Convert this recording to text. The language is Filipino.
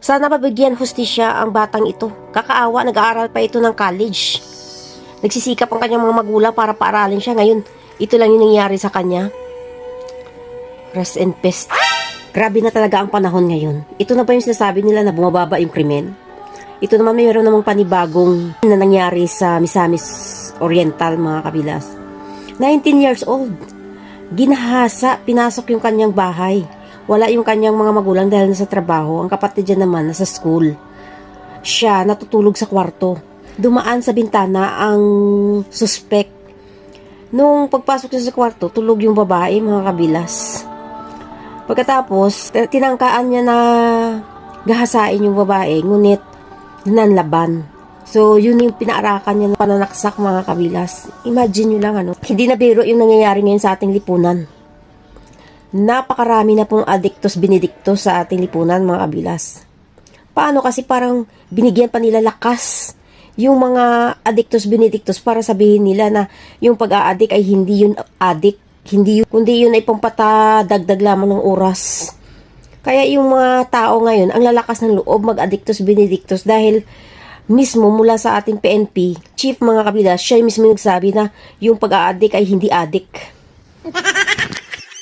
Sana mabigyan hustisya ang batang ito. Kakaawa, nag-aaral pa ito ng college. Nagsisikap ang kanyang mga magulang para paaralin siya. Ngayon, ito lang yung nangyari sa kanya. Rest in peace. Grabe na talaga ang panahon ngayon. Ito na ba yung sinasabi nila na bumababa yung krimen? Ito naman mayroon namang panibagong na nangyari sa Misamis Oriental, mga kabilas. 19 years old. Ginahasa, pinasok yung kanyang bahay. Wala yung kanyang mga magulang dahil nasa trabaho. Ang kapatid niya naman nasa school. Siya natutulog sa kwarto. Dumaan sa bintana ang suspect. Nung pagpasok niya sa kwarto, tulog yung babae, mga kabilas. Pagkatapos, tinangkaan niya na gahasain yung babae, ngunit nanlaban. So, yun yung pinaarakan niya ng pananaksak, mga kabilas. Imagine nyo lang, hindi na biro yung nangyayari ngayon sa ating lipunan. Napakarami na pong addictus benedictus sa ating lipunan, mga kabilas. Paano? Kasi parang binigyan pa nila lakas yung mga addictus benedictus para sabihin nila na yung pag-a-addict ay hindi yun addict, kundi yun ay pampatadagdag lamang ng oras. Kaya yung mga tao ngayon, ang lalakas ng loob mag-addictus benedictus dahil mismo mula sa ating PNP, chief, mga kabilas, siya mismo nagsabi na yung pag-a-addict ay hindi addict.